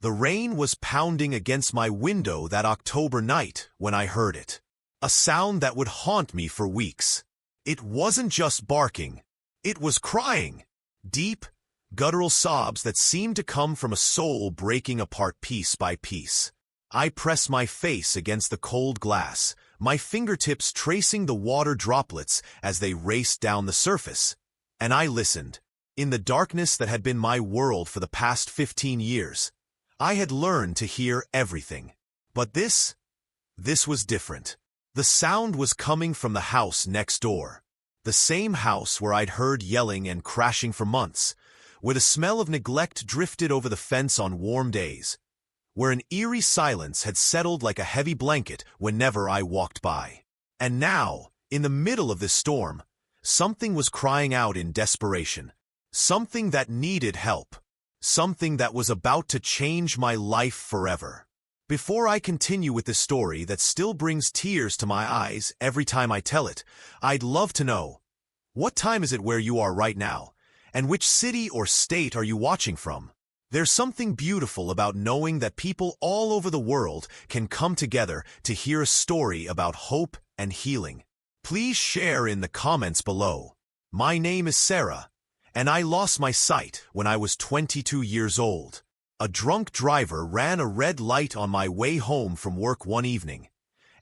The rain was pounding against my window that October night when I heard it. A sound that would haunt me for weeks. It wasn't just barking. It was crying. Deep, guttural sobs that seemed to come from a soul breaking apart piece by piece. I pressed my face against the cold glass, my fingertips tracing the water droplets as they raced down the surface. And I listened. In the darkness that had been my world for the past 15 years, I had learned to hear everything. But this was different. The sound was coming from the house next door. The same house where I'd heard yelling and crashing for months, where the smell of neglect drifted over the fence on warm days, where an eerie silence had settled like a heavy blanket whenever I walked by. And now, in the middle of this storm, something was crying out in desperation. Something that needed help. Something that was about to change my life forever. Before I continue with this story that still brings tears to my eyes every time I tell it, I'd love to know, what time is it where you are right now, and which city or state are you watching from? There's something beautiful about knowing that people all over the world can come together to hear a story about hope and healing. Please share in the comments below. My name is Sarah, and I lost my sight when I was 22 years old. A drunk driver ran a red light on my way home from work one evening,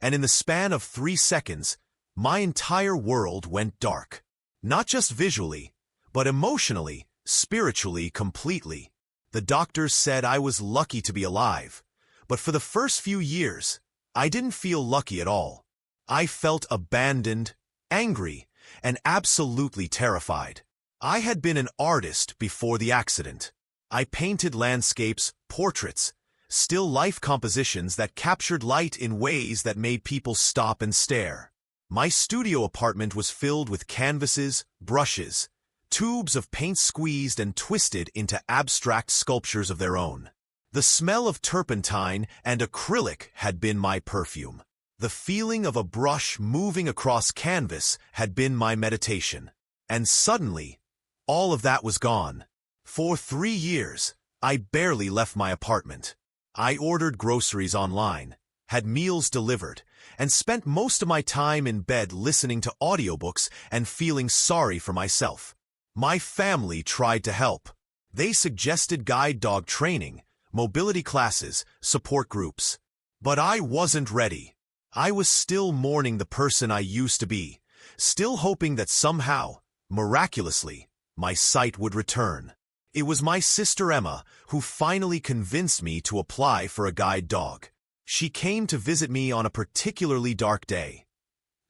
and in the span of 3 seconds, my entire world went dark. Not just visually, but emotionally, spiritually, completely. The doctors said I was lucky to be alive, but for the first few years, I didn't feel lucky at all. I felt abandoned, angry, and absolutely terrified. I had been an artist before the accident. I painted landscapes, portraits, still life compositions that captured light in ways that made people stop and stare. My studio apartment was filled with canvases, brushes, tubes of paint squeezed and twisted into abstract sculptures of their own. The smell of turpentine and acrylic had been my perfume. The feeling of a brush moving across canvas had been my meditation. And suddenly, all of that was gone. For 3 years, I barely left my apartment. I ordered groceries online, had meals delivered, and spent most of my time in bed listening to audiobooks and feeling sorry for myself. My family tried to help. They suggested guide dog training, mobility classes, support groups. But I wasn't ready. I was still mourning the person I used to be, still hoping that somehow, miraculously, my sight would return. It was my sister Emma who finally convinced me to apply for a guide dog. She came to visit me on a particularly dark day.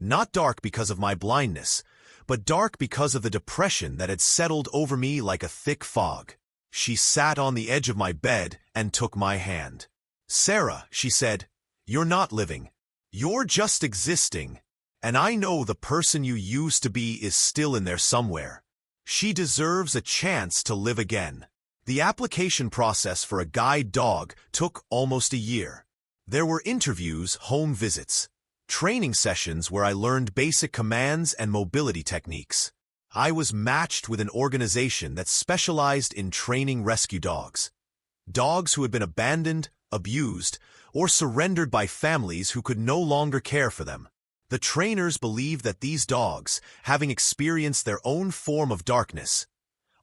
Not dark because of my blindness, but dark because of the depression that had settled over me like a thick fog. She sat on the edge of my bed and took my hand. "Sarah," she said, "you're not living. You're just existing. And I know the person you used to be is still in there somewhere. She deserves a chance to live again." The application process for a guide dog took almost a year. There were interviews, home visits, training sessions where I learned basic commands and mobility techniques. I was matched with an organization that specialized in training rescue dogs. Dogs who had been abandoned, abused, or surrendered by families who could no longer care for them. The trainers believed that these dogs, having experienced their own form of darkness,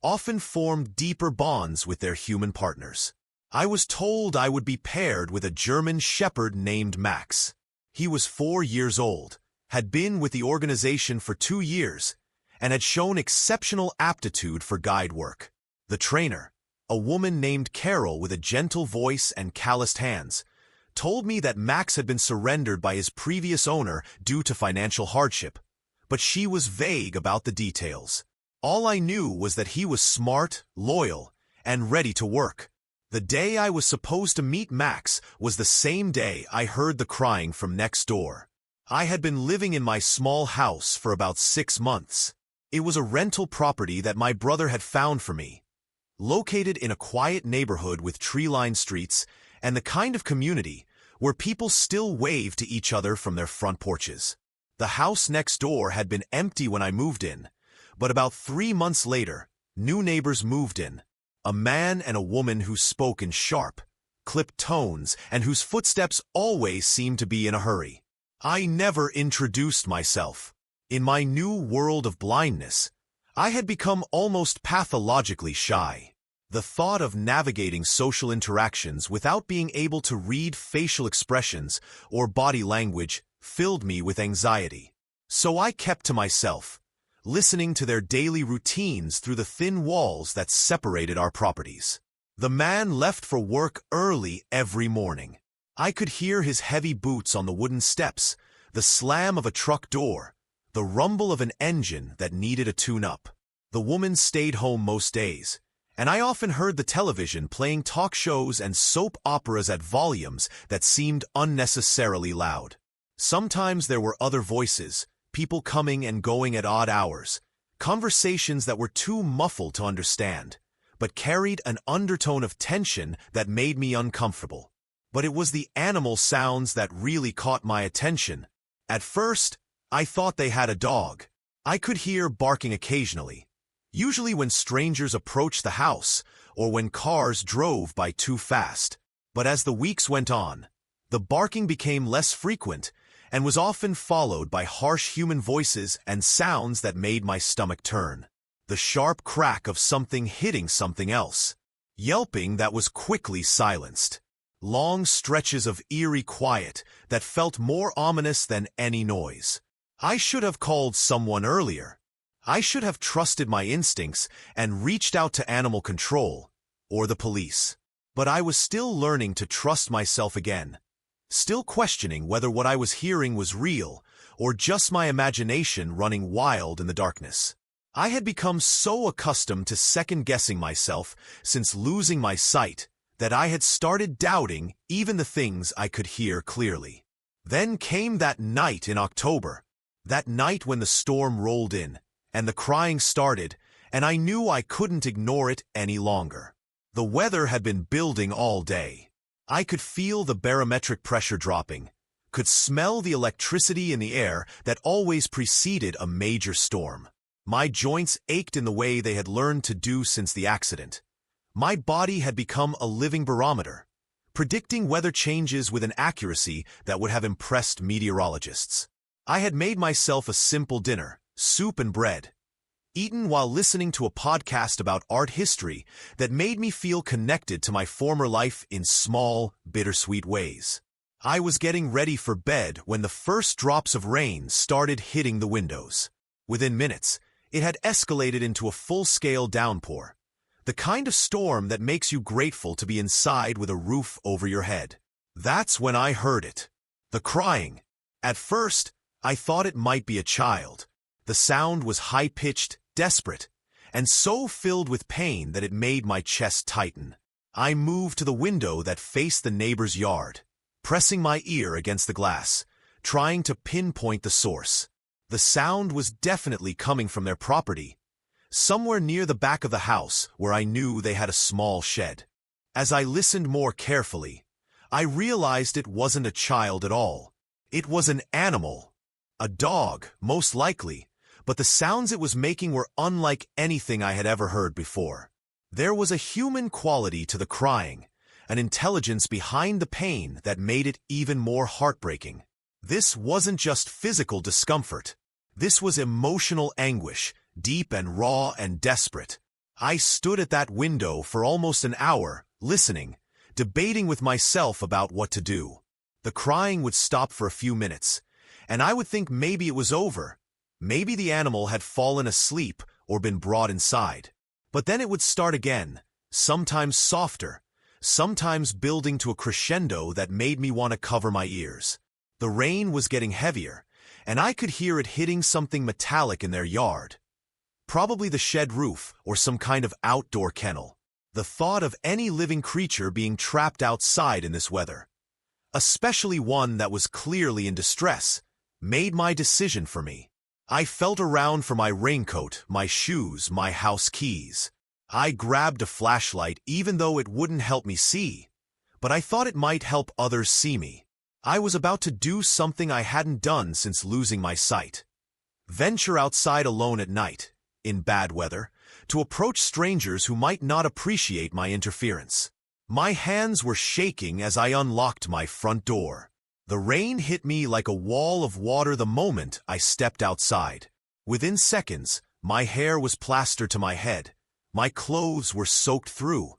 often formed deeper bonds with their human partners. I was told I would be paired with a German shepherd named Max. He was 4 years old, had been with the organization for 2 years, and had shown exceptional aptitude for guide work. The trainer, a woman named Carol with a gentle voice and calloused hands, told me that Max had been surrendered by his previous owner due to financial hardship, but she was vague about the details. All I knew was that he was smart, loyal, and ready to work. The day I was supposed to meet Max was the same day I heard the crying from next door. I had been living in my small house for about 6 months. It was a rental property that my brother had found for me, located in a quiet neighborhood with tree-lined streets and the kind of community where people still wave to each other from their front porches. The house next door had been empty when I moved in, but about 3 months later, new neighbors moved in. A man and a woman who spoke in sharp, clipped tones, and whose footsteps always seemed to be in a hurry. I never introduced myself. In my new world of blindness, I had become almost pathologically shy. The thought of navigating social interactions without being able to read facial expressions or body language filled me with anxiety. So I kept to myself, listening to their daily routines through the thin walls that separated our properties. The man left for work early every morning. I could hear his heavy boots on the wooden steps, the slam of a truck door, the rumble of an engine that needed a tune-up. The woman stayed home most days, and I often heard the television playing talk shows and soap operas at volumes that seemed unnecessarily loud. Sometimes there were other voices, people coming and going at odd hours, conversations that were too muffled to understand, but carried an undertone of tension that made me uncomfortable. But it was the animal sounds that really caught my attention. At first, I thought they had a dog. I could hear barking occasionally, usually when strangers approached the house or when cars drove by too fast. But as the weeks went on, the barking became less frequent and was often followed by harsh human voices and sounds that made my stomach turn. The sharp crack of something hitting something else. Yelping that was quickly silenced. Long stretches of eerie quiet that felt more ominous than any noise. I should have called someone earlier. I should have trusted my instincts and reached out to animal control or the police. But I was still learning to trust myself again, still questioning whether what I was hearing was real or just my imagination running wild in the darkness. I had become so accustomed to second-guessing myself since losing my sight that I had started doubting even the things I could hear clearly. Then came that night in October, that night when the storm rolled in, and the crying started, and I knew I couldn't ignore it any longer. The weather had been building all day. I could feel the barometric pressure dropping, could smell the electricity in the air that always preceded a major storm. My joints ached in the way they had learned to do since the accident. My body had become a living barometer, predicting weather changes with an accuracy that would have impressed meteorologists. I had made myself a simple dinner, soup and bread, eaten while listening to a podcast about art history that made me feel connected to my former life in small, bittersweet ways. I was getting ready for bed when the first drops of rain started hitting the windows. Within minutes, it had escalated into a full-scale downpour, the kind of storm that makes you grateful to be inside with a roof over your head. That's when I heard it. The crying. At first, I thought it might be a child. The sound was high-pitched, desperate, and so filled with pain that it made my chest tighten. I moved to the window that faced the neighbor's yard, pressing my ear against the glass, trying to pinpoint the source. The sound was definitely coming from their property, somewhere near the back of the house where I knew they had a small shed. As I listened more carefully, I realized it wasn't a child at all. It was an animal. A dog, most likely, but the sounds it was making were unlike anything I had ever heard before. There was a human quality to the crying, an intelligence behind the pain that made it even more heartbreaking. This wasn't just physical discomfort. This was emotional anguish, deep and raw and desperate. I stood at that window for almost an hour, listening, debating with myself about what to do. The crying would stop for a few minutes, and I would think maybe it was over. Maybe the animal had fallen asleep or been brought inside. But then it would start again, sometimes softer, sometimes building to a crescendo that made me want to cover my ears. The rain was getting heavier, and I could hear it hitting something metallic in their yard. Probably the shed roof or some kind of outdoor kennel. The thought of any living creature being trapped outside in this weather, especially one that was clearly in distress, made my decision for me. I felt around for my raincoat, my shoes, my house keys. I grabbed a flashlight even though it wouldn't help me see, but I thought it might help others see me. I was about to do something I hadn't done since losing my sight. Venture outside alone at night, in bad weather, to approach strangers who might not appreciate my interference. My hands were shaking as I unlocked my front door. The rain hit me like a wall of water the moment I stepped outside. Within seconds, my hair was plastered to my head, my clothes were soaked through,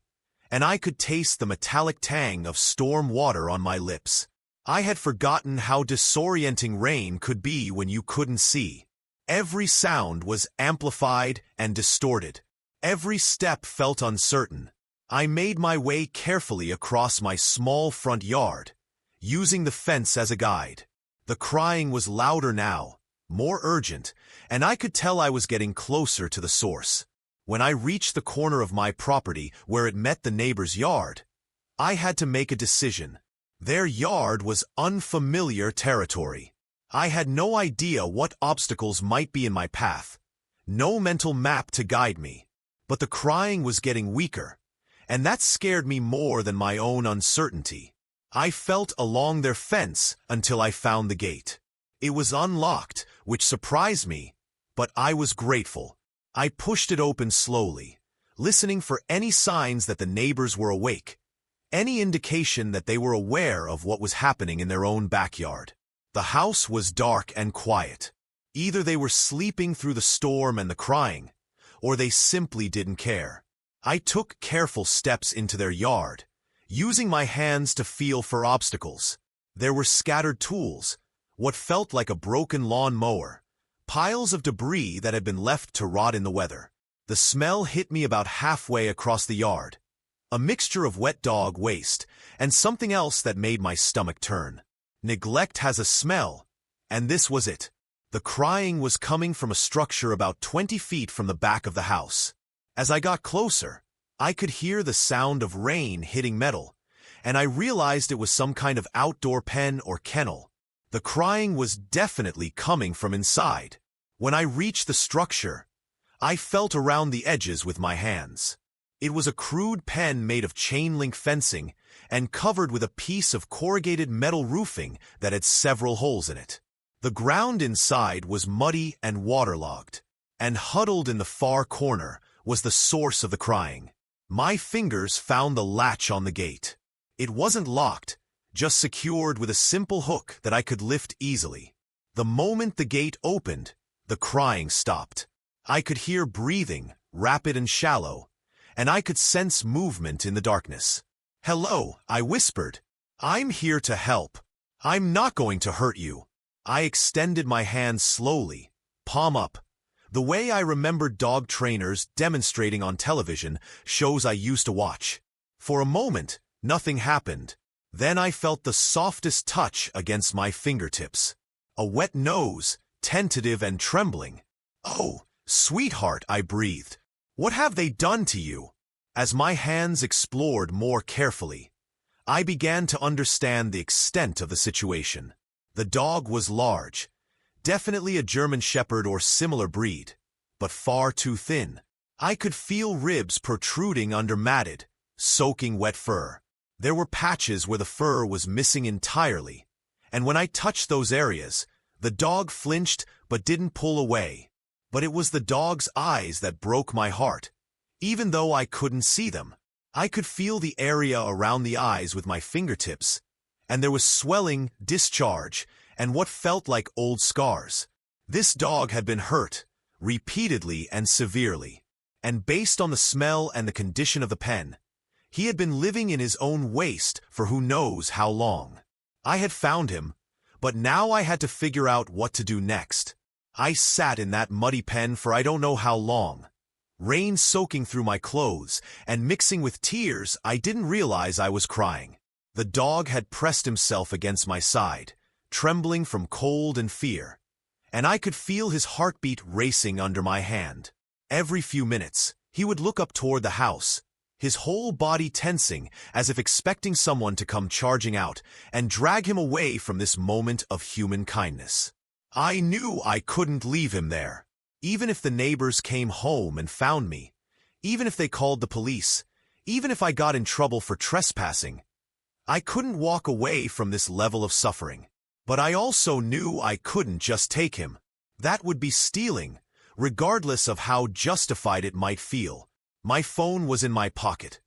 and I could taste the metallic tang of storm water on my lips. I had forgotten how disorienting rain could be when you couldn't see. Every sound was amplified and distorted. Every step felt uncertain. I made my way carefully across my small front yard, using the fence as a guide. The crying was louder now, more urgent, and I could tell I was getting closer to the source. When I reached the corner of my property where it met the neighbor's yard, I had to make a decision. Their yard was unfamiliar territory. I had no idea what obstacles might be in my path, no mental map to guide me. But the crying was getting weaker, and that scared me more than my own uncertainty. I felt along their fence until I found the gate. It was unlocked, which surprised me, but I was grateful. I pushed it open slowly, listening for any signs that the neighbors were awake, any indication that they were aware of what was happening in their own backyard. The house was dark and quiet. Either they were sleeping through the storm and the crying, or they simply didn't care. I took careful steps into their yard, using my hands to feel for obstacles. There were scattered tools, what felt like a broken lawn mower, piles of debris that had been left to rot in the weather. The smell hit me about halfway across the yard, a mixture of wet dog waste and something else that made my stomach turn. Neglect has a smell, and this was it. The crying was coming from a structure about 20 feet from the back of the house. As I got closer, I could hear the sound of rain hitting metal, and I realized it was some kind of outdoor pen or kennel. The crying was definitely coming from inside. When I reached the structure, I felt around the edges with my hands. It was a crude pen made of chain-link fencing and covered with a piece of corrugated metal roofing that had several holes in it. The ground inside was muddy and waterlogged, and huddled in the far corner was the source of the crying. My fingers found the latch on the gate. It wasn't locked, just secured with a simple hook that I could lift easily. The moment the gate opened, the crying stopped. I could hear breathing, rapid and shallow, and I could sense movement in the darkness. "Hello," I whispered. "I'm here to help. I'm not going to hurt you." I extended my hand slowly, palm up, the way I remembered dog trainers demonstrating on television shows I used to watch. For a moment, nothing happened. Then I felt the softest touch against my fingertips. A wet nose, tentative and trembling. "Oh, sweetheart," I breathed. "What have they done to you?" As my hands explored more carefully, I began to understand the extent of the situation. The dog was large, definitely a German Shepherd or similar breed, but far too thin. I could feel ribs protruding under matted, soaking wet fur. There were patches where the fur was missing entirely, and when I touched those areas, the dog flinched but didn't pull away. But it was the dog's eyes that broke my heart. Even though I couldn't see them, I could feel the area around the eyes with my fingertips, and there was swelling, discharge, and what felt like old scars. This dog had been hurt, repeatedly and severely, and based on the smell and the condition of the pen, he had been living in his own waste for who knows how long. I had found him, but now I had to figure out what to do next. I sat in that muddy pen for I don't know how long, rain soaking through my clothes and mixing with tears I didn't realize I was crying. The dog had pressed himself against my side, trembling from cold and fear, and I could feel his heartbeat racing under my hand. Every few minutes, he would look up toward the house, his whole body tensing as if expecting someone to come charging out and drag him away from this moment of human kindness. I knew I couldn't leave him there. Even if the neighbors came home and found me, even if they called the police, even if I got in trouble for trespassing, I couldn't walk away from this level of suffering. But I also knew I couldn't just take him. That would be stealing, regardless of how justified it might feel. My phone was in my pocket,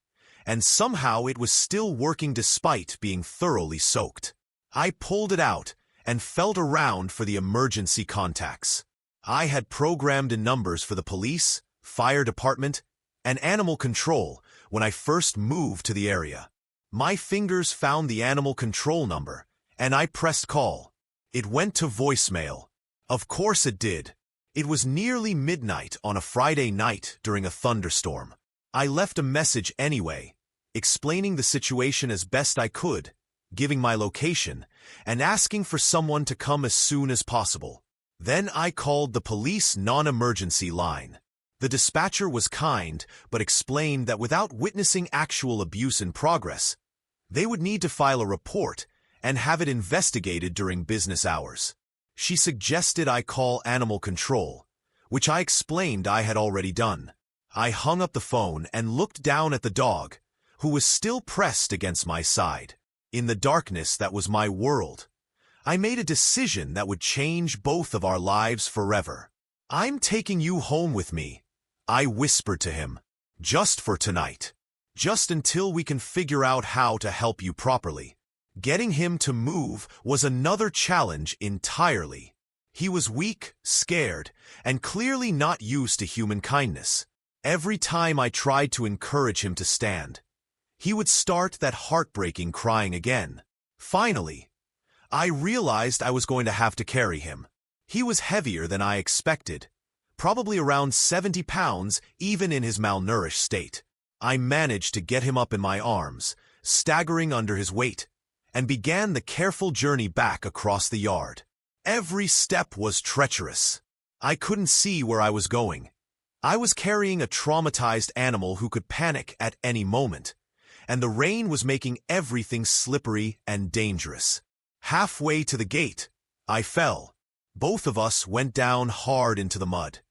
and somehow it was still working despite being thoroughly soaked. I pulled it out and felt around for the emergency contacts. I had programmed in numbers for the police, fire department, and animal control when I first moved to the area. My fingers found the animal control number, and I pressed call. It went to voicemail. Of course it did. It was nearly midnight on a Friday night during a thunderstorm. I left a message anyway, explaining the situation as best I could, giving my location, and asking for someone to come as soon as possible. Then I called the police non-emergency line. The dispatcher was kind, but explained that without witnessing actual abuse in progress, they would need to file a report and have it investigated during business hours. She suggested I call animal control, which I explained I had already done. I hung up the phone and looked down at the dog, who was still pressed against my side. In the darkness that was my world, I made a decision that would change both of our lives forever. "I'm taking you home with me," I whispered to him. "Just for tonight. Just until we can figure out how to help you properly." Getting him to move was another challenge entirely. He was weak, scared, and clearly not used to human kindness. Every time I tried to encourage him to stand, he would start that heartbreaking crying again. Finally, I realized I was going to have to carry him. He was heavier than I expected, probably around 70 pounds even in his malnourished state. I managed to get him up in my arms, staggering under his weight, and began the careful journey back across the yard. Every step was treacherous. I couldn't see where I was going. I was carrying a traumatized animal who could panic at any moment, and the rain was making everything slippery and dangerous. Halfway to the gate, I fell. Both of us went down hard into the mud,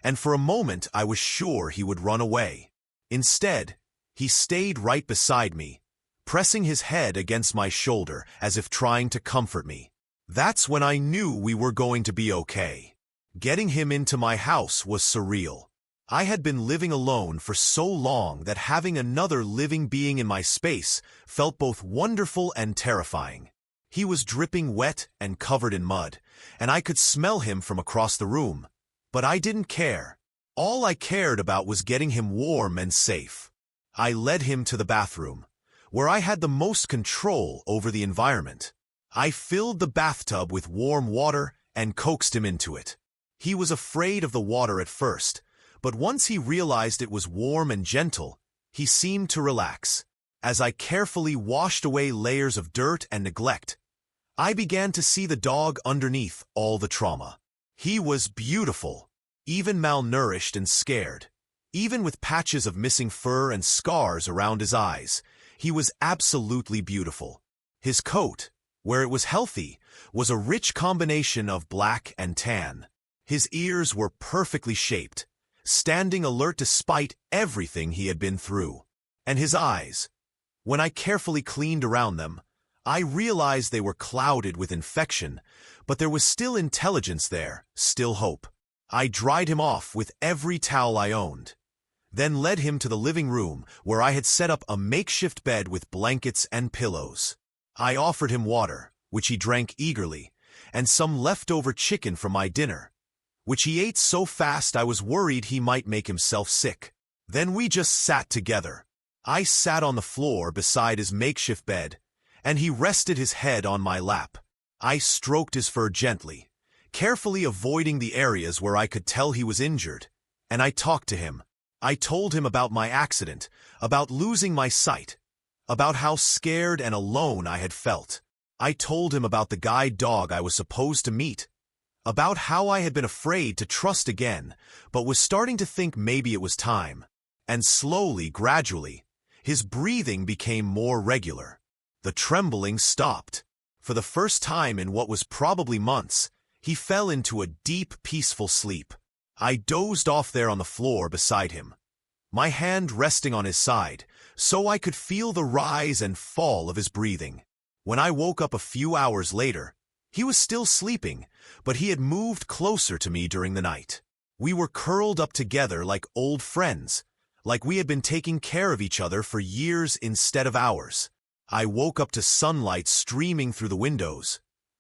and for a moment I was sure he would run away. Instead, he stayed right beside me, pressing his head against my shoulder as if trying to comfort me. That's when I knew we were going to be okay. Getting him into my house was surreal. I had been living alone for so long that having another living being in my space felt both wonderful and terrifying. He was dripping wet and covered in mud, and I could smell him from across the room. But I didn't care. All I cared about was getting him warm and safe. I led him to the bathroom, where I had the most control over the environment. I filled the bathtub with warm water and coaxed him into it. He was afraid of the water at first, but once he realized it was warm and gentle, he seemed to relax. As I carefully washed away layers of dirt and neglect, I began to see the dog underneath all the trauma. He was beautiful, even malnourished and scared. Even with patches of missing fur and scars around his eyes, he was absolutely beautiful. His coat, where it was healthy, was a rich combination of black and tan. His ears were perfectly shaped, standing alert despite everything he had been through. And his eyes, when I carefully cleaned around them, I realized they were clouded with infection, but there was still intelligence there, still hope. I dried him off with every towel I owned, then led him to the living room where I had set up a makeshift bed with blankets and pillows. I offered him water, which he drank eagerly, and some leftover chicken from my dinner, which he ate so fast I was worried he might make himself sick. Then we just sat together. I sat on the floor beside his makeshift bed, and he rested his head on my lap. I stroked his fur gently, carefully avoiding the areas where I could tell he was injured, and I talked to him. I told him about my accident, about losing my sight, about how scared and alone I had felt. I told him about the guide dog I was supposed to meet, about how I had been afraid to trust again, but was starting to think maybe it was time. And slowly, gradually, his breathing became more regular. The trembling stopped. For the first time in what was probably months, he fell into a deep, peaceful sleep. I dozed off there on the floor beside him, my hand resting on his side, so I could feel the rise and fall of his breathing. When I woke up a few hours later, he was still sleeping, but he had moved closer to me during the night. We were curled up together like old friends, like we had been taking care of each other for years instead of hours. I woke up to sunlight streaming through the windows.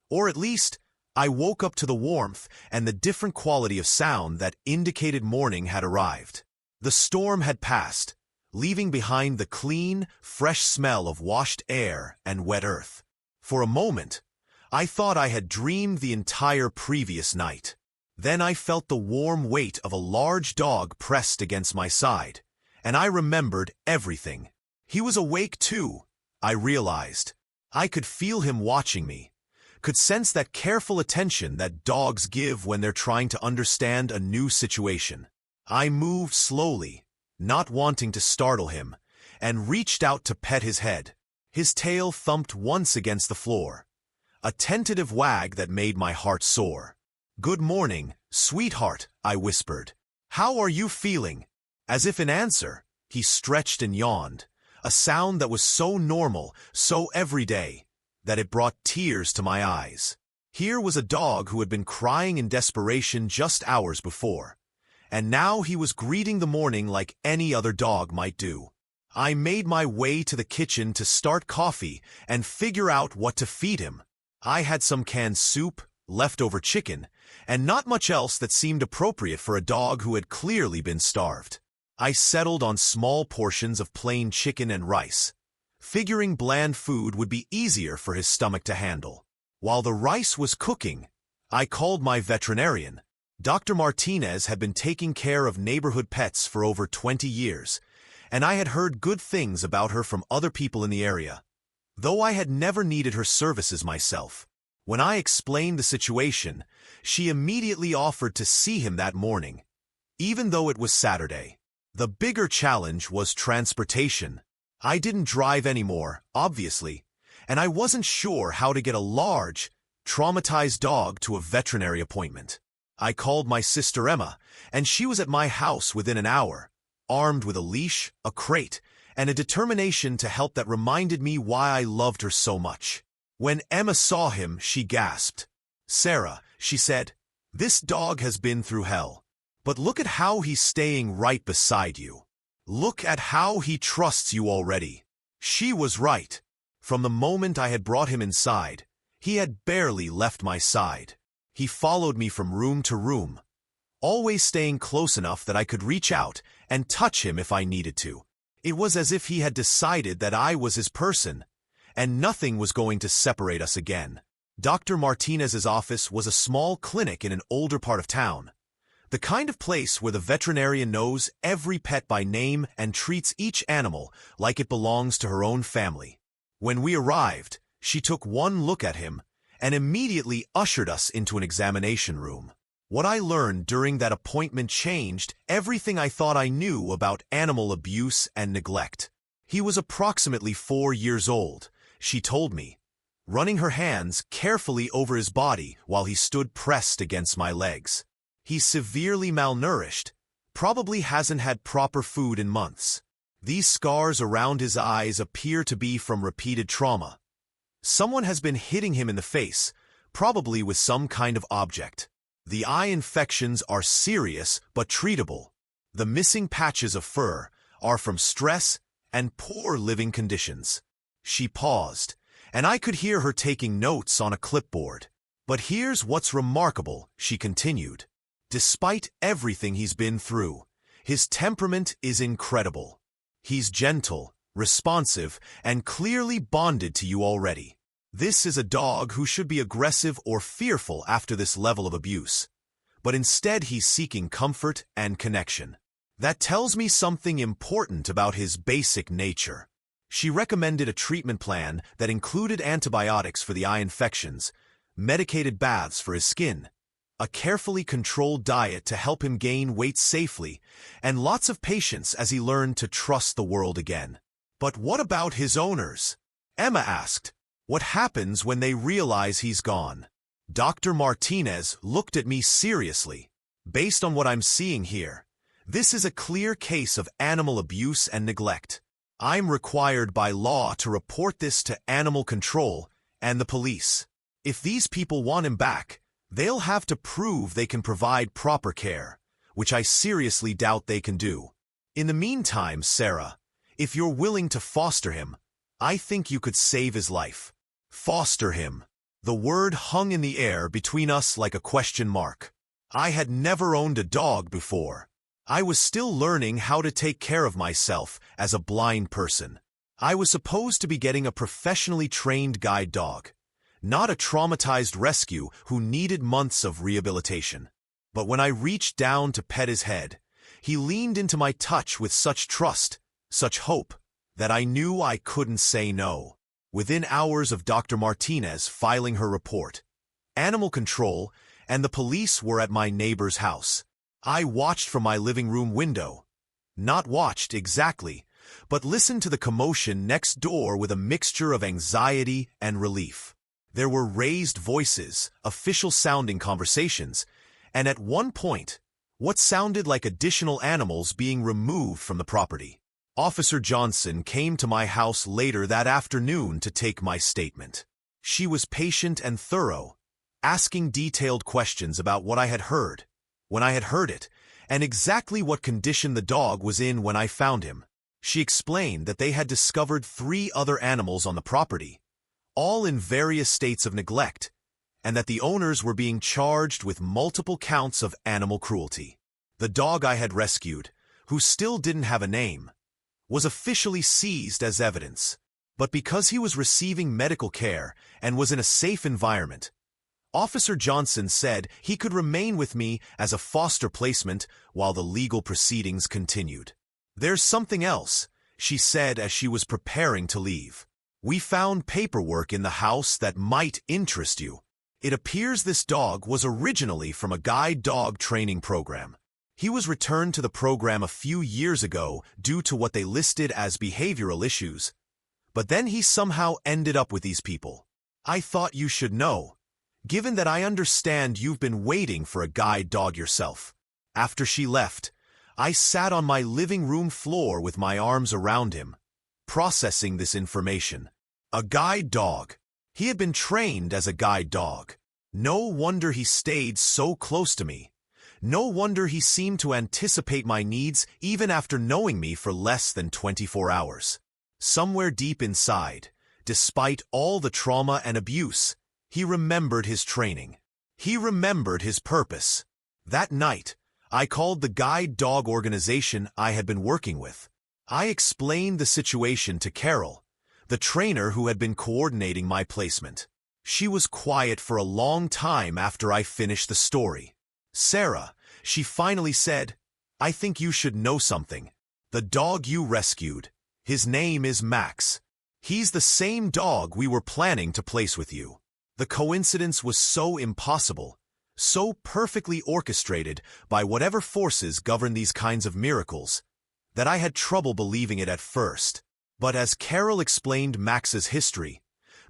Or at least, I woke up to the warmth and the different quality of sound that indicated morning had arrived. The storm had passed, leaving behind the clean, fresh smell of washed air and wet earth. For a moment, I thought I had dreamed the entire previous night. Then I felt the warm weight of a large dog pressed against my side, and I remembered everything. He was awake too, I realized. I could feel him watching me, could sense that careful attention that dogs give when they're trying to understand a new situation. I moved slowly, not wanting to startle him, and reached out to pet his head. His tail thumped once against the floor, a tentative wag that made my heart soar. "Good morning, sweetheart," I whispered. "How are you feeling?" As if in answer, he stretched and yawned, a sound that was so normal, so everyday, that it brought tears to my eyes. Here was a dog who had been crying in desperation just hours before, and now he was greeting the morning like any other dog might do. I made my way to the kitchen to start coffee and figure out what to feed him. I had some canned soup, leftover chicken, and not much else that seemed appropriate for a dog who had clearly been starved. I settled on small portions of plain chicken and rice, figuring bland food would be easier for his stomach to handle. While the rice was cooking, I called my veterinarian. Dr. Martinez had been taking care of neighborhood pets for over 20 years, and I had heard good things about her from other people in the area, though I had never needed her services myself. When I explained the situation, she immediately offered to see him that morning, even though it was Saturday. The bigger challenge was transportation. I didn't drive anymore, obviously, and I wasn't sure how to get a large, traumatized dog to a veterinary appointment. I called my sister Emma, and she was at my house within an hour, armed with a leash, a crate, and a determination to help that reminded me why I loved her so much. When Emma saw him, she gasped. "Sarah," she said, "this dog has been through hell. But look at how he's staying right beside you. Look at how he trusts you already." She was right. From the moment I had brought him inside, he had barely left my side. He followed me from room to room, always staying close enough that I could reach out and touch him if I needed to. It was as if he had decided that I was his person, and nothing was going to separate us again. Dr. Martinez's office was a small clinic in an older part of town, the kind of place where the veterinarian knows every pet by name and treats each animal like it belongs to her own family. When we arrived, she took one look at him and immediately ushered us into an examination room. What I learned during that appointment changed everything I thought I knew about animal abuse and neglect. He was approximately 4 years old, she told me, running her hands carefully over his body while he stood pressed against my legs. He's severely malnourished, probably hasn't had proper food in months. These scars around his eyes appear to be from repeated trauma. Someone has been hitting him in the face, probably with some kind of object. The eye infections are serious but treatable. The missing patches of fur are from stress and poor living conditions. She paused, and I could hear her taking notes on a clipboard. But here's what's remarkable, she continued. Despite everything he's been through, his temperament is incredible. He's gentle, responsive, and clearly bonded to you already. This is a dog who should be aggressive or fearful after this level of abuse, but instead he's seeking comfort and connection. That tells me something important about his basic nature. She recommended a treatment plan that included antibiotics for the eye infections, medicated baths for his skin, a carefully controlled diet to help him gain weight safely, and lots of patience as he learned to trust the world again. But what about his owners? Emma asked. What happens when they realize he's gone? Dr. Martinez looked at me seriously. Based on what I'm seeing here, this is a clear case of animal abuse and neglect. I'm required by law to report this to animal control and the police. If these people want him back, they'll have to prove they can provide proper care, which I seriously doubt they can do. In the meantime, Sarah, if you're willing to foster him, I think you could save his life. Foster him. The word hung in the air between us like a question mark. I had never owned a dog before. I was still learning how to take care of myself as a blind person. I was supposed to be getting a professionally trained guide dog, not a traumatized rescue who needed months of rehabilitation. But when I reached down to pet his head, he leaned into my touch with such trust, such hope, that I knew I couldn't say no. Within hours of Dr. Martinez filing her report, animal control and the police were at my neighbor's house. I watched from my living room window. Not watched exactly, but listened to the commotion next door with a mixture of anxiety and relief. There were raised voices, official-sounding conversations, and at one point, what sounded like additional animals being removed from the property. Officer Johnson came to my house later that afternoon to take my statement. She was patient and thorough, asking detailed questions about what I had heard, when I had heard it, and exactly what condition the dog was in when I found him. She explained that they had discovered 3 other animals on the property, all in various states of neglect, and that the owners were being charged with multiple counts of animal cruelty. The dog I had rescued, who still didn't have a name, was officially seized as evidence. But because he was receiving medical care and was in a safe environment, Officer Johnson said he could remain with me as a foster placement while the legal proceedings continued. "There's something else," she said as she was preparing to leave. "We found paperwork in the house that might interest you. It appears this dog was originally from a guide dog training program. He was returned to the program a few years ago due to what they listed as behavioral issues, but then he somehow ended up with these people. I thought you should know, given that I understand you've been waiting for a guide dog yourself." After she left, I sat on my living room floor with my arms around him, processing this information. A guide dog. He had been trained as a guide dog. No wonder he stayed so close to me. No wonder he seemed to anticipate my needs even after knowing me for less than 24 hours. Somewhere deep inside, despite all the trauma and abuse, he remembered his training. He remembered his purpose. That night, I called the guide dog organization I had been working with. I explained the situation to Carol, the trainer who had been coordinating my placement. She was quiet for a long time after I finished the story. "Sarah," she finally said, "I think you should know something. The dog you rescued, his name is Max. He's the same dog we were planning to place with you." The coincidence was so impossible, so perfectly orchestrated by whatever forces govern these kinds of miracles, that I had trouble believing it at first. But as Carol explained Max's history,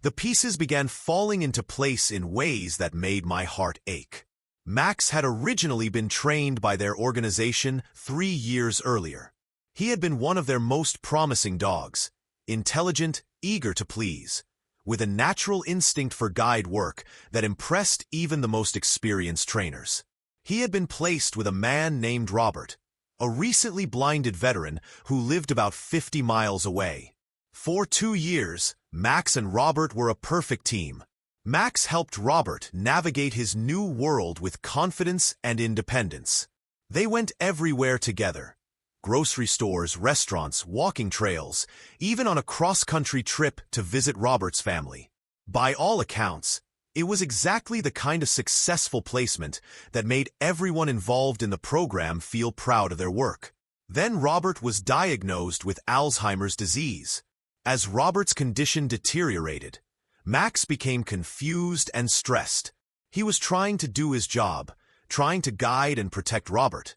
the pieces began falling into place in ways that made my heart ache. Max had originally been trained by their organization 3 years earlier. He had been one of their most promising dogs, intelligent, eager to please, with a natural instinct for guide work that impressed even the most experienced trainers. He had been placed with a man named Robert, a recently blinded veteran who lived about 50 miles away. For 2 years, Max and Robert were a perfect team. Max helped Robert navigate his new world with confidence and independence. They went everywhere together. Grocery stores, restaurants, walking trails, even on a cross-country trip to visit Robert's family. By all accounts, it was exactly the kind of successful placement that made everyone involved in the program feel proud of their work. Then Robert was diagnosed with Alzheimer's disease. As Robert's condition deteriorated, Max became confused and stressed. He was trying to do his job, trying to guide and protect Robert.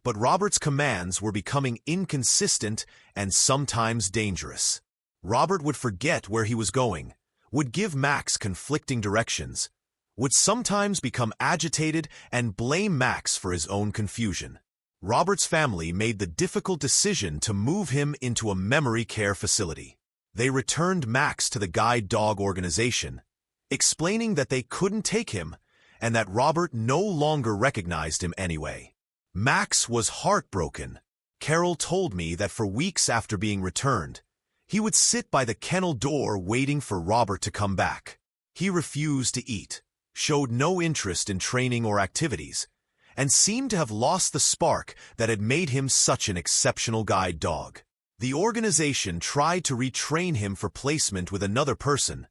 But Robert's commands were becoming inconsistent and sometimes dangerous. Robert would forget where he was going, would give Max conflicting directions, would sometimes become agitated and blame Max for his own confusion. Robert's family made the difficult decision to move him into a memory care facility. They returned Max to the guide dog organization, explaining that they couldn't take him and that Robert no longer recognized him anyway. Max was heartbroken. Carol told me that for weeks after being returned, he would sit by the kennel door waiting for Robert to come back. He refused to eat, showed no interest in training or activities, and seemed to have lost the spark that had made him such an exceptional guide dog. The organization tried to retrain him for placement with another person,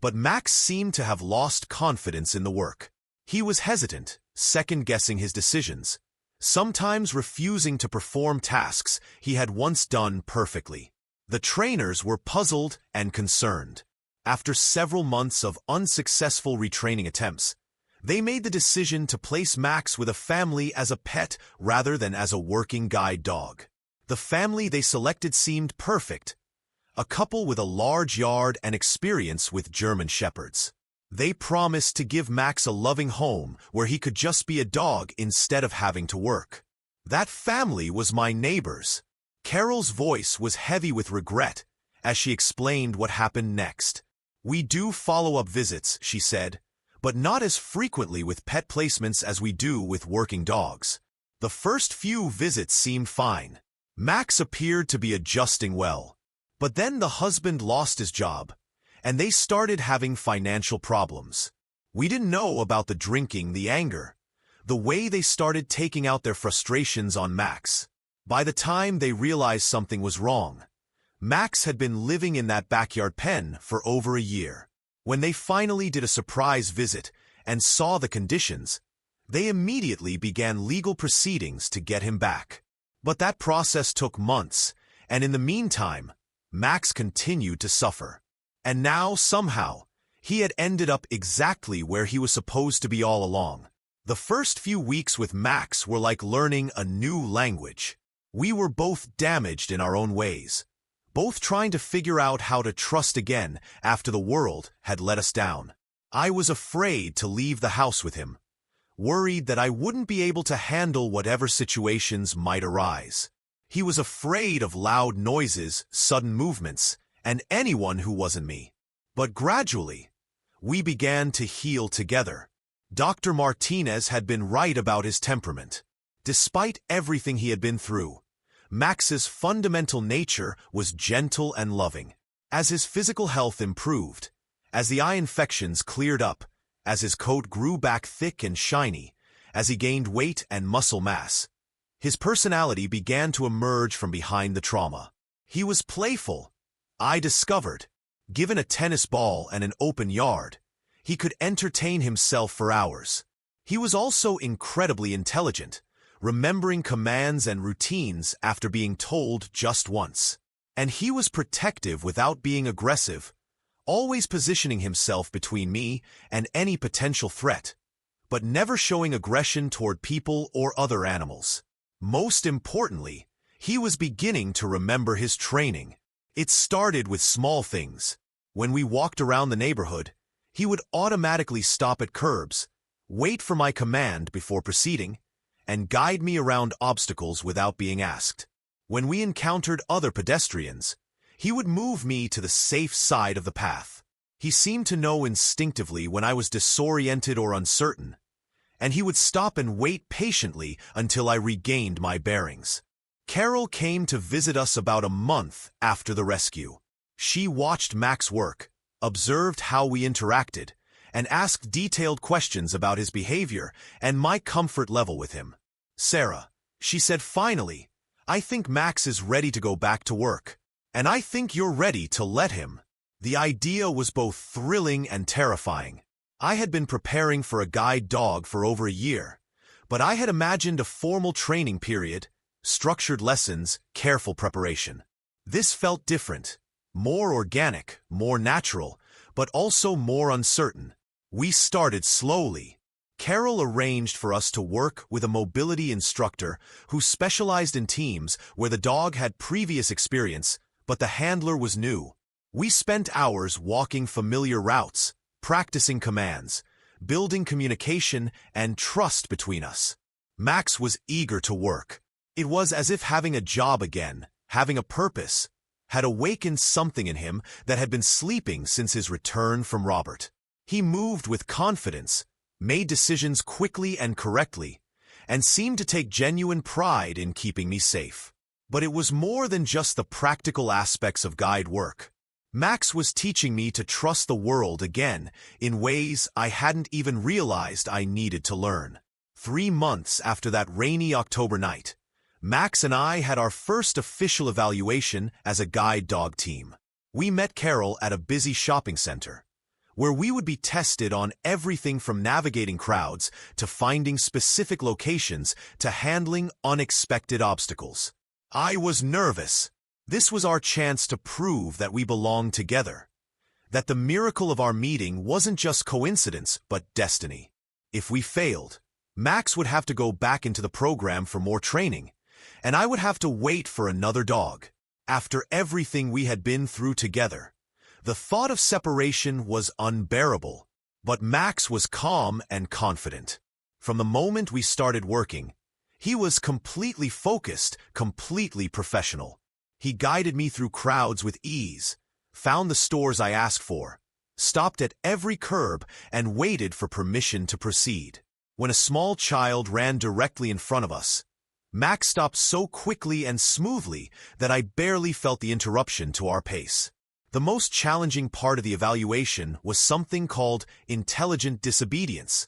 but Max seemed to have lost confidence in the work. He was hesitant, second-guessing his decisions, sometimes refusing to perform tasks he had once done perfectly. The trainers were puzzled and concerned. After several months of unsuccessful retraining attempts, they made the decision to place Max with a family as a pet rather than as a working guide dog. The family they selected seemed perfect, a couple with a large yard and experience with German Shepherds. They promised to give Max a loving home where he could just be a dog instead of having to work. That family was my neighbors. Carol's voice was heavy with regret as she explained what happened next. We do follow-up visits, she said, but not as frequently with pet placements as we do with working dogs. The first few visits seemed fine. Max appeared to be adjusting well, but then the husband lost his job, and they started having financial problems. We didn't know about the drinking, the anger, the way they started taking out their frustrations on Max. By the time they realized something was wrong, Max had been living in that backyard pen for over a year. When they finally did a surprise visit and saw the conditions, they immediately began legal proceedings to get him back. But that process took months, and in the meantime, Max continued to suffer. And now, somehow, he had ended up exactly where he was supposed to be all along. The first few weeks with Max were like learning a new language. We were both damaged in our own ways, both trying to figure out how to trust again after the world had let us down. I was afraid to leave the house with him, worried that I wouldn't be able to handle whatever situations might arise. He was afraid of loud noises, sudden movements, and anyone who wasn't me. But gradually, we began to heal together. Dr. Martinez had been right about his temperament. Despite everything he had been through, Max's fundamental nature was gentle and loving. As his physical health improved, as the eye infections cleared up, as his coat grew back thick and shiny, as he gained weight and muscle mass, his personality began to emerge from behind the trauma. He was playful. I discovered, given a tennis ball and an open yard, he could entertain himself for hours. He was also incredibly intelligent, remembering commands and routines after being told just once. And he was protective without being aggressive, always positioning himself between me and any potential threat, but never showing aggression toward people or other animals. Most importantly, he was beginning to remember his training. It started with small things. When we walked around the neighborhood, he would automatically stop at curbs, wait for my command before proceeding, and guide me around obstacles without being asked. When we encountered other pedestrians, he would move me to the safe side of the path. He seemed to know instinctively when I was disoriented or uncertain, and he would stop and wait patiently until I regained my bearings. Carol came to visit us about a month after the rescue. She watched Max work, observed how we interacted, and asked detailed questions about his behavior and my comfort level with him. "Sarah," she said finally, "I think Max is ready to go back to work, and I think you're ready to let him." The idea was both thrilling and terrifying. I had been preparing for a guide dog for over a year, but I had imagined a formal training period, structured lessons, careful preparation. This felt different, more organic, more natural, but also more uncertain. We started slowly. Carol arranged for us to work with a mobility instructor who specialized in teams where the dog had previous experience, but the handler was new. We spent hours walking familiar routes, practicing commands, building communication and trust between us. Max was eager to work. It was as if having a job again, having a purpose, had awakened something in him that had been sleeping since his return from Robert. He moved with confidence, made decisions quickly and correctly, and seemed to take genuine pride in keeping me safe. But it was more than just the practical aspects of guide work. Max was teaching me to trust the world again in ways I hadn't even realized I needed to learn. 3 months after that rainy October night, Max and I had our first official evaluation as a guide dog team. We met Carol at a busy shopping center, where we would be tested on everything from navigating crowds to finding specific locations to handling unexpected obstacles. I was nervous. This was our chance to prove that we belonged together, that the miracle of our meeting wasn't just coincidence but destiny. If we failed, Max would have to go back into the program for more training, and I would have to wait for another dog. After everything we had been through together, the thought of separation was unbearable, but Max was calm and confident. From the moment we started working, he was completely focused, completely professional. He guided me through crowds with ease, found the stores I asked for, stopped at every curb, and waited for permission to proceed. When a small child ran directly in front of us, Max stopped so quickly and smoothly that I barely felt the interruption to our pace. The most challenging part of the evaluation was something called intelligent disobedience.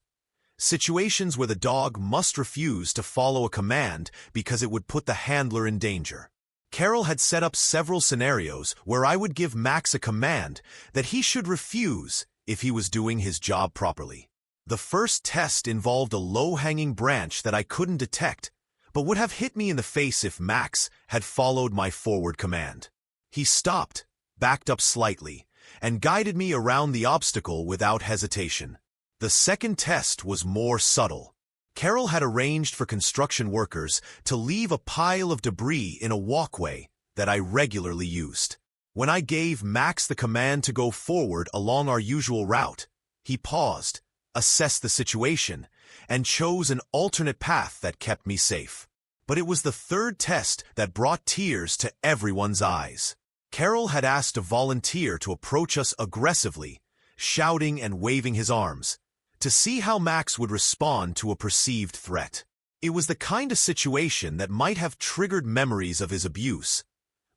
Situations where the dog must refuse to follow a command because it would put the handler in danger. Carol had set up several scenarios where I would give Max a command that he should refuse if he was doing his job properly. The first test involved a low-hanging branch that I couldn't detect, but would have hit me in the face if Max had followed my forward command. He stopped, backed up slightly, and guided me around the obstacle without hesitation. The second test was more subtle. Carol had arranged for construction workers to leave a pile of debris in a walkway that I regularly used. When I gave Max the command to go forward along our usual route, he paused, assessed the situation, and chose an alternate path that kept me safe. But it was the third test that brought tears to everyone's eyes. Carol had asked a volunteer to approach us aggressively, shouting and waving his arms, to see how Max would respond to a perceived threat. It was the kind of situation that might have triggered memories of his abuse,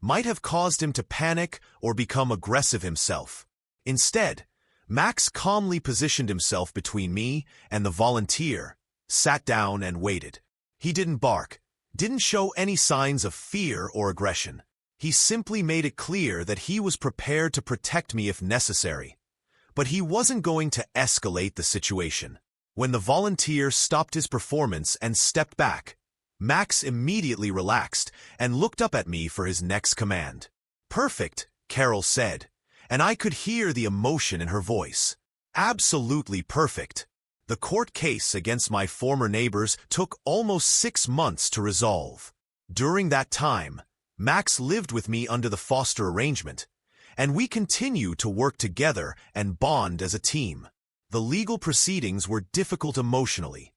might have caused him to panic or become aggressive himself. Instead, Max calmly positioned himself between me and the volunteer, sat down and waited. He didn't bark, didn't show any signs of fear or aggression. He simply made it clear that he was prepared to protect me if necessary. But he wasn't going to escalate the situation. When the volunteer stopped his performance and stepped back, Max immediately relaxed and looked up at me for his next command. "Perfect," Carol said, and I could hear the emotion in her voice. Absolutely perfect. The court case against my former neighbors took almost 6 months to resolve. During that time, Max lived with me under the foster arrangement, and we continued to work together and bond as a team. The legal proceedings were difficult emotionally.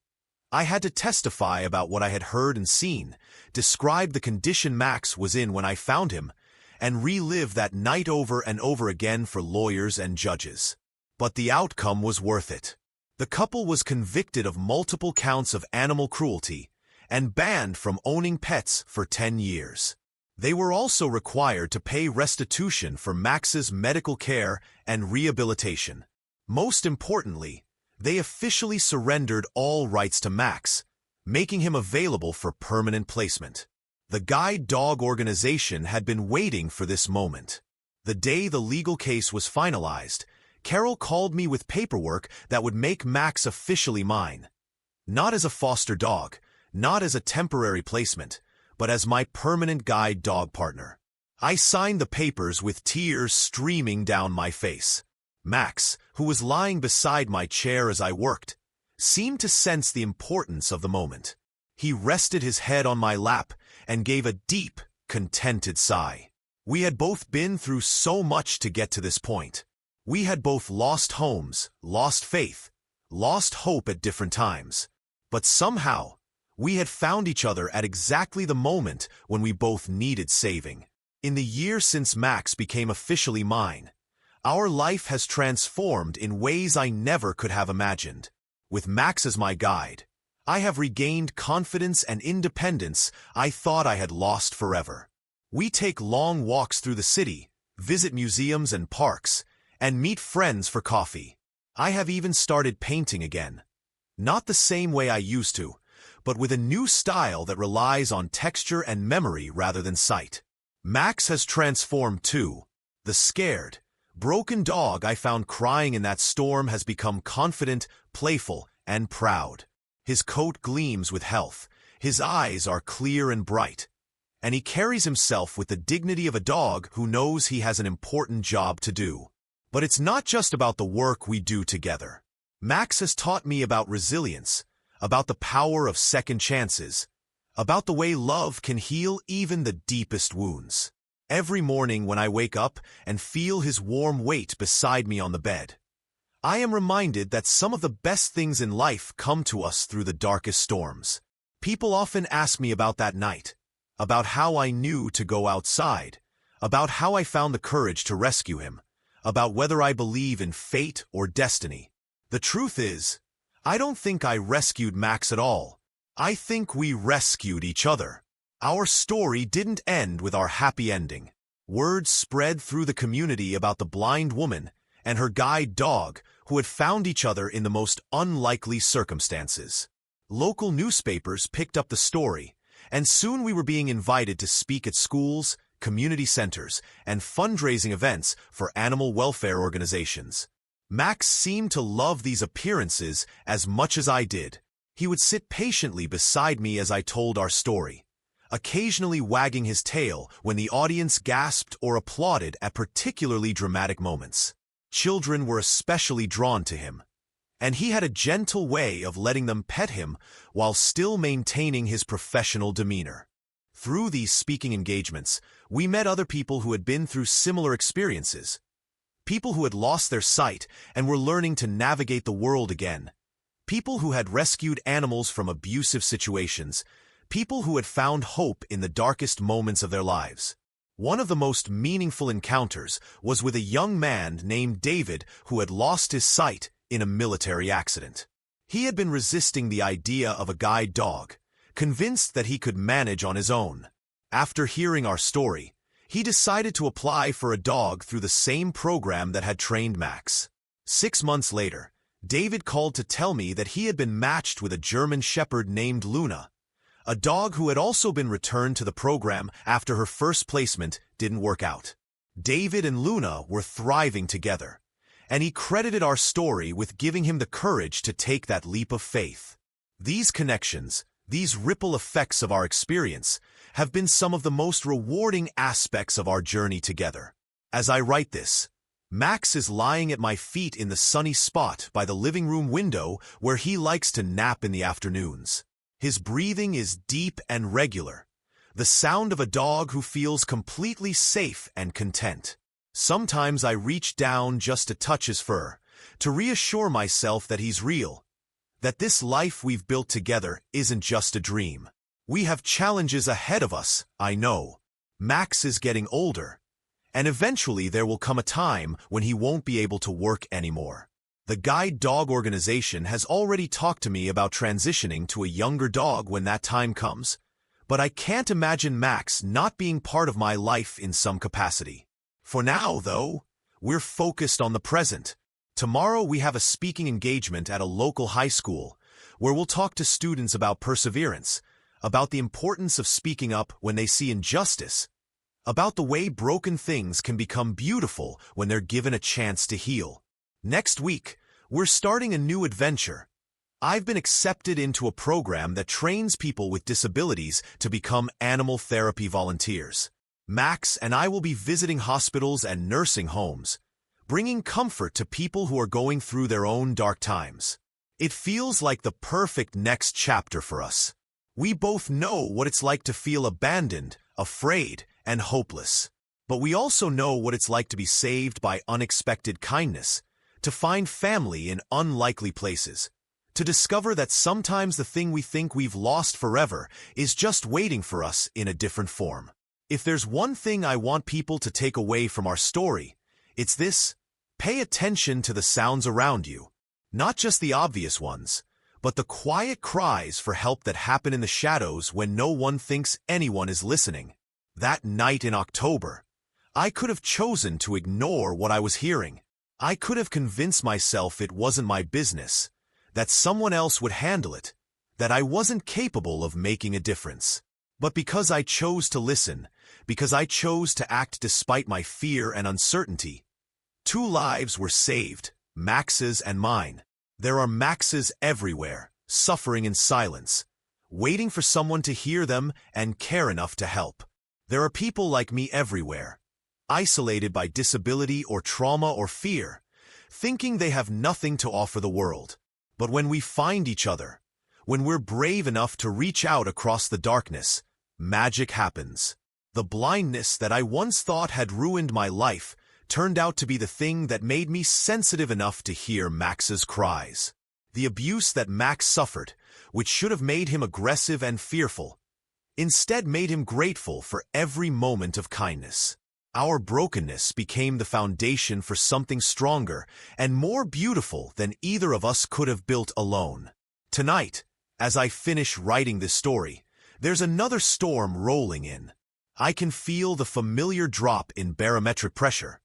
I had to testify about what I had heard and seen, describe the condition Max was in when I found him, and relive that night over and over again for lawyers and judges. But the outcome was worth it. The couple was convicted of multiple counts of animal cruelty and banned from owning pets for 10 years. They were also required to pay restitution for Max's medical care and rehabilitation. Most importantly, they officially surrendered all rights to Max, making him available for permanent placement. The guide dog organization had been waiting for this moment. The day the legal case was finalized, Carol called me with paperwork that would make Max officially mine. Not as a foster dog, not as a temporary placement, but as my permanent guide dog partner. I signed the papers with tears streaming down my face. Max, who was lying beside my chair as I worked, seemed to sense the importance of the moment. He rested his head on my lap and gave a deep, contented sigh. We had both been through so much to get to this point. We had both lost homes, lost faith, lost hope at different times. But somehow, we had found each other at exactly the moment when we both needed saving. In the year since Max became officially mine, our life has transformed in ways I never could have imagined. With Max as my guide, I have regained confidence and independence I thought I had lost forever. We take long walks through the city, visit museums and parks, and meet friends for coffee. I have even started painting again. Not the same way I used to, but with a new style that relies on texture and memory rather than sight. Max has transformed too. The scared, broken dog I found crying in that storm has become confident, playful, and proud. His coat gleams with health, his eyes are clear and bright, and he carries himself with the dignity of a dog who knows he has an important job to do. But it's not just about the work we do together. Max has taught me about resilience, about the power of second chances, about the way love can heal even the deepest wounds. Every morning when I wake up and feel his warm weight beside me on the bed, I am reminded that some of the best things in life come to us through the darkest storms. People often ask me about that night, about how I knew to go outside, about how I found the courage to rescue him, about whether I believe in fate or destiny. The truth is, I don't think I rescued Max at all. I think we rescued each other. Our story didn't end with our happy ending. Word spread through the community about the blind woman and her guide dog who had found each other in the most unlikely circumstances. Local newspapers picked up the story, and soon we were being invited to speak at schools, community centers, and fundraising events for animal welfare organizations. Max seemed to love these appearances as much as I did. He would sit patiently beside me as I told our story, occasionally wagging his tail when the audience gasped or applauded at particularly dramatic moments. Children were especially drawn to him, and he had a gentle way of letting them pet him while still maintaining his professional demeanor. Through these speaking engagements, we met other people who had been through similar experiences. People who had lost their sight and were learning to navigate the world again. People who had rescued animals from abusive situations. People who had found hope in the darkest moments of their lives. One of the most meaningful encounters was with a young man named David who had lost his sight in a military accident. He had been resisting the idea of a guide dog, convinced that he could manage on his own. After hearing our story, he decided to apply for a dog through the same program that had trained Max. 6 months later, David called to tell me that he had been matched with a German Shepherd named Luna, a dog who had also been returned to the program after her first placement didn't work out. David and Luna were thriving together, and he credited our story with giving him the courage to take that leap of faith. These connections, these ripple effects of our experience, have been some of the most rewarding aspects of our journey together. As I write this, Max is lying at my feet in the sunny spot by the living room window where he likes to nap in the afternoons. His breathing is deep and regular, the sound of a dog who feels completely safe and content. Sometimes I reach down just to touch his fur, to reassure myself that he's real, that this life we've built together isn't just a dream. We have challenges ahead of us, I know. Max is getting older, and eventually there will come a time when he won't be able to work anymore. The Guide Dog organization has already talked to me about transitioning to a younger dog when that time comes, but I can't imagine Max not being part of my life in some capacity. For now, though, we're focused on the present. Tomorrow we have a speaking engagement at a local high school, where we'll talk to students about perseverance, about the importance of speaking up when they see injustice, about the way broken things can become beautiful when they're given a chance to heal. Next week, we're starting a new adventure. I've been accepted into a program that trains people with disabilities to become animal therapy volunteers. Max and I will be visiting hospitals and nursing homes, bringing comfort to people who are going through their own dark times. It feels like the perfect next chapter for us. We both know what it's like to feel abandoned, afraid, and hopeless. But we also know what it's like to be saved by unexpected kindness, to find family in unlikely places, to discover that sometimes the thing we think we've lost forever is just waiting for us in a different form. If there's one thing I want people to take away from our story, it's this: pay attention to the sounds around you. Not just the obvious ones, but the quiet cries for help that happen in the shadows when no one thinks anyone is listening. That night in October, I could have chosen to ignore what I was hearing. I could have convinced myself it wasn't my business, that someone else would handle it, that I wasn't capable of making a difference. But because I chose to listen, because I chose to act despite my fear and uncertainty, 2 lives were saved, Max's and mine. There are Maxes everywhere, suffering in silence, waiting for someone to hear them and care enough to help. There are people like me everywhere, isolated by disability or trauma or fear, thinking they have nothing to offer the world. But when we find each other, when we're brave enough to reach out across the darkness, magic happens. The blindness that I once thought had ruined my life turned out to be the thing that made me sensitive enough to hear Max's cries. The abuse that Max suffered, which should have made him aggressive and fearful, instead made him grateful for every moment of kindness. Our brokenness became the foundation for something stronger and more beautiful than either of us could have built alone. Tonight, as I finish writing this story, there's another storm rolling in. I can feel the familiar drop in barometric pressure,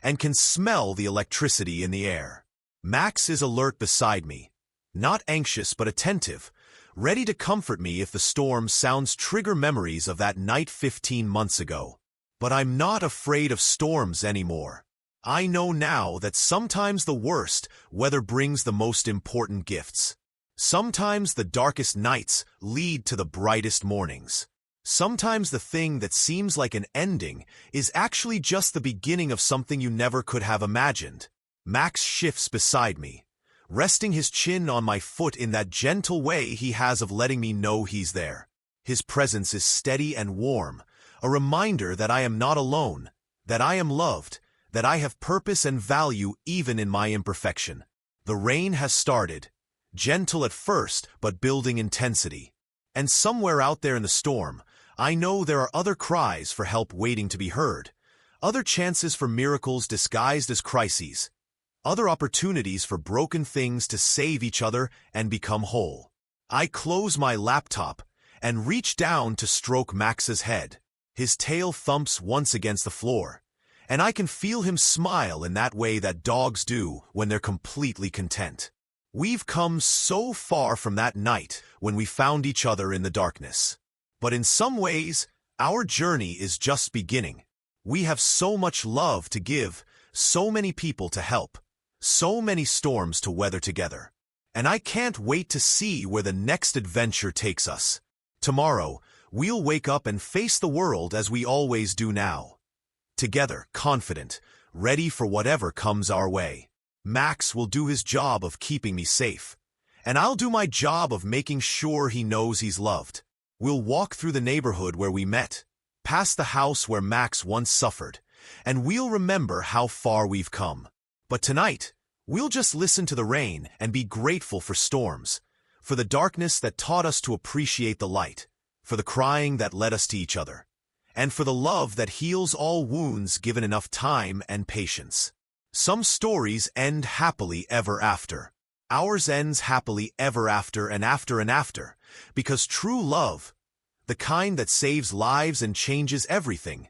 and can smell the electricity in the air. Max is alert beside me, not anxious but attentive, ready to comfort me if the storm sounds trigger memories of that night 15 months ago. But I'm not afraid of storms anymore. I know now that sometimes the worst weather brings the most important gifts. Sometimes the darkest nights lead to the brightest mornings. Sometimes the thing that seems like an ending is actually just the beginning of something you never could have imagined. Max shifts beside me, resting his chin on my foot in that gentle way he has of letting me know he's there. His presence is steady and warm, a reminder that I am not alone, that I am loved, that I have purpose and value even in my imperfection. The rain has started, gentle at first but building intensity. And somewhere out there in the storm, I know there are other cries for help waiting to be heard, other chances for miracles disguised as crises, other opportunities for broken things to save each other and become whole. I close my laptop and reach down to stroke Max's head. His tail thumps once against the floor, and I can feel him smile in that way that dogs do when they're completely content. We've come so far from that night when we found each other in the darkness. But in some ways, our journey is just beginning. We have so much love to give, so many people to help, so many storms to weather together. And I can't wait to see where the next adventure takes us. Tomorrow, we'll wake up and face the world as we always do now. Together, confident, ready for whatever comes our way. Max will do his job of keeping me safe, and I'll do my job of making sure he knows he's loved. We'll walk through the neighborhood where we met, past the house where Max once suffered, and we'll remember how far we've come. But tonight, we'll just listen to the rain and be grateful for storms, for the darkness that taught us to appreciate the light, for the crying that led us to each other, and for the love that heals all wounds given enough time and patience. Some stories end happily ever after. Ours ends happily ever after and after and after, because true love, the kind that saves lives and changes everything,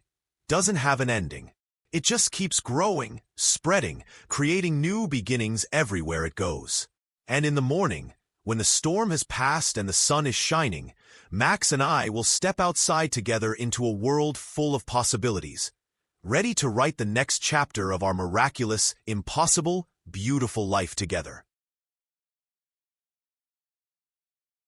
doesn't have an ending. It just keeps growing, spreading, creating new beginnings everywhere it goes. And in the morning, when the storm has passed and the sun is shining, Max and I will step outside together into a world full of possibilities, ready to write the next chapter of our miraculous, impossible, beautiful life together.